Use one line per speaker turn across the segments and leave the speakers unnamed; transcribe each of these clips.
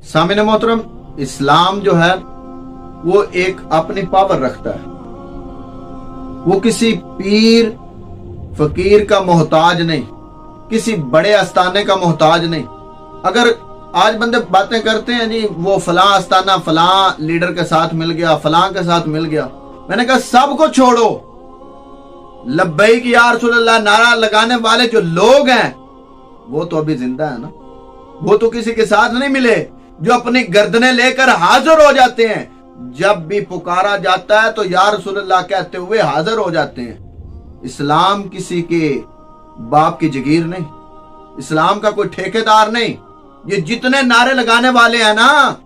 सामने मोहतरम, इस्लाम जो है वो एक अपनी पावर रखता है। वो किसी पीर फकीर का मोहताज नहीं, किसी बड़े आस्थाने का मोहताज नहीं। अगर आज बंदे बातें करते हैं जी वो फलां आस्थाना फलां लीडर के साथ मिल गया, फलां के साथ मिल गया, मैंने कहा सबको छोड़ो। लब्बैक या रसूलल्लाह नारा लगाने वाले जो लोग हैं वो तो अभी जिंदा है ना, वो तो किसी के साथ नहीं मिले। जो अपनी गर्दनें लेकर हाजिर हो जाते हैं, जब भी पुकारा जाता है तो या रसूलल्लाह कहते हुए हाजिर हो जाते हैं। इस्लाम किसी के बाप की जगीर नहीं, इस्लाम का कोई ठेकेदार नहीं। ये जितने नारे लगाने वाले हैं ना,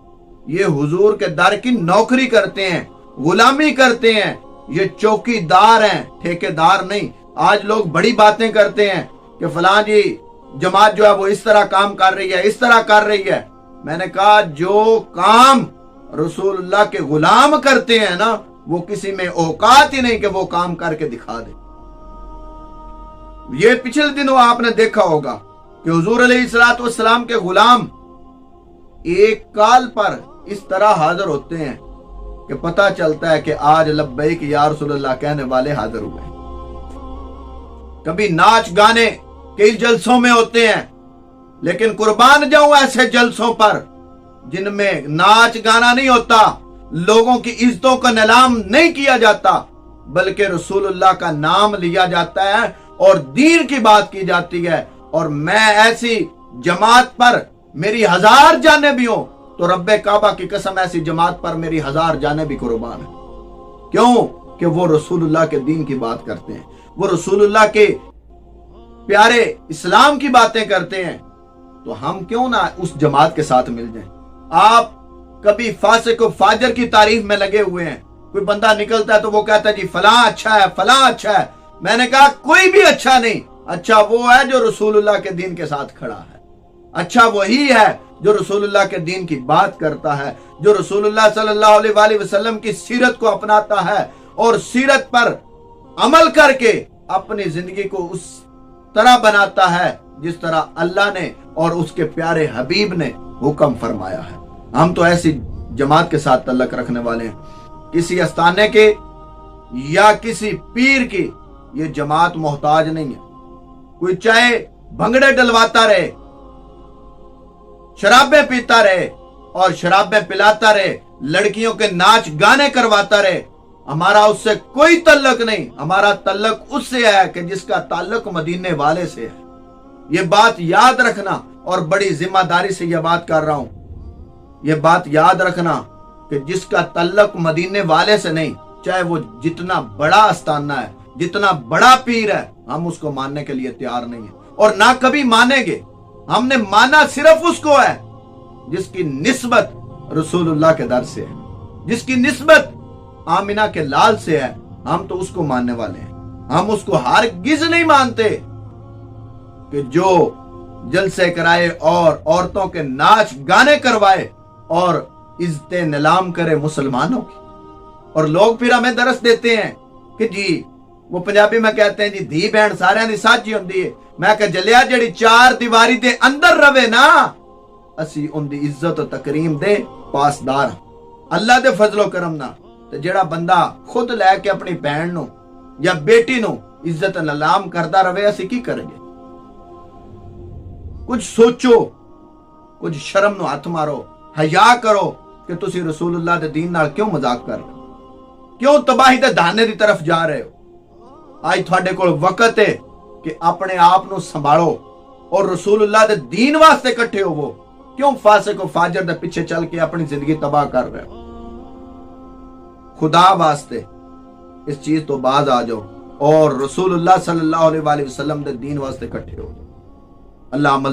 ये हुजूर के दर की नौकरी करते हैं, गुलामी करते हैं, ये चौकीदार हैं, ठेकेदार नहीं। आज लोग बड़ी बातें करते हैं कि फलां जी जमात जो है वो इस तरह काम कर रही है, इस तरह कर रही है। मैंने कहा जो काम रसूलुल्लाह के गुलाम करते हैं ना, वो किसी में औकात ही नहीं कि वो काम करके दिखा दे। ये पिछले दिनों आपने देखा होगा कि हुजूर अलैहिस्सलातु वस्सलाम के गुलाम एक काल पर इस तरह हाजिर होते हैं कि पता चलता है कि आज लब्बैक या रसूलल्लाह कहने वाले हाजिर हुए। कभी नाच गाने कई जलसों में होते हैं, लेकिन कुर्बान जाऊं ऐसे जलसों पर जिनमें नाच गाना नहीं होता, लोगों की इज्जतों का नीलाम नहीं किया जाता, बल्कि रसूलुल्लाह का नाम लिया जाता है और दीन की बात की जाती है। और मैं ऐसी जमात पर मेरी 1000 जानें भी हो तो रब्बे काबा की कसम ऐसी जमात पर मेरी 1000 जानें भी कुर्बान है। क्यों? कि वो रसूलुल्लाह के दीन की बात करते हैं, वो रसूलुल्लाह के प्यारे इस्लाम की बातें करते हैं। तो हम क्यों ना उस जमात के साथ मिल जाएं। आप कभी फासिक व फाजिर की तारीफ में लगे हुए हैं, कोई बंदा निकलता है तो वो कहता है जी फलां अच्छा है, फलां अच्छा है। मैंने कहा कोई भी अच्छा नहीं, अच्छा वो है जो रसूलुल्लाह के दीन के साथ खड़ा है। अच्छा वही है जो रसूलुल्लाह के दीन की बात करता है, जो रसूलुल्लाह सल्लल्लाहु अलैहि वसल्लम की सीरत को अपनाता है और सीरत पर अमल करके अपनी जिंदगी को उस तरह बनाता है जिस तरह अल्लाह ने और उसके प्यारे हबीब ने हुक्म फरमाया है। हम तो ऐसी जमात के साथ तल्लक रखने वाले हैं। किसी आस्थाने के या किसी पीर की ये जमात मोहताज नहीं है। कोई चाहे भंगड़े डलवाता रहे, शराबें पीता रहे और शराबें पिलाता रहे, लड़कियों के नाच गाने करवाता रहे, हमारा उससे कोई तल्लक नहीं। हमारा तल्लक उससे है कि जिसका ताल्लुक मदीने वाले से है। ये बात याद रखना, और बड़ी जिम्मेदारी से यह बात कर रहा हूं। यह बात याद रखना कि जिसका तल्लुक मदीने वाले से नहीं, चाहे वो जितना बड़ा आस्थाना है, जितना बड़ा पीर है, हम उसको मानने के लिए तैयार नहीं है और ना कभी मानेंगे। हमने माना सिर्फ उसको है जिसकी निस्बत रसूलुल्लाह के दर से है, जिसकी निस्बत आमिना के लाल से है। हम तो उसको मानने वाले हैं। हम उसको हरगिज़ नहीं मानते कि जो जलसे कराए और औरतों के नाच गाने करवाए और इज्जतें नीलाम करे मुसलमानों की। और लोग फिर हमें दरस देते हैं कि जी वो पंजाबी में कहते हैं जी धी बहन सारियां दी साझी हुंदी है। मैं कह जलिया जेड़ी 4 दीवारी दे अंदर रवे ना, असी उनदी इज्जत और तकरीम दे पासदार अल्लाह दे फजलो करम ना। ते जेड़ा बंदा खुद लैके अपनी बहन नु या बेटी नु इज्जत नीलाम करदा रवे, असी की करेंगे? कुछ सोचो, कुछ शर्म नु हाथ मारो, हया करो कि तुसी रसूलुल्लाह दे दीन नाल क्यों मजाक कर रहे हो, क्यों तबाही दे दाने दी तरफ जा रहे हो। आज तुहाडे कोल वक्त है कि अपने आप नु संभालो और रसूलुल्लाह दे दीन वास्ते इकट्ठे होवो। क्यों फासिक व फाजिर दे पीछे चल के अपनी जिंदगी तबाह कर रहे हो? खुदा वास्ते इस चीज तो बाज आ जाओ और रसूलुल्लाह सल्लल्लाहु अलैहि वसल्लम दे दीन वास्ते इकट्ठे हो। अल्लाह अमल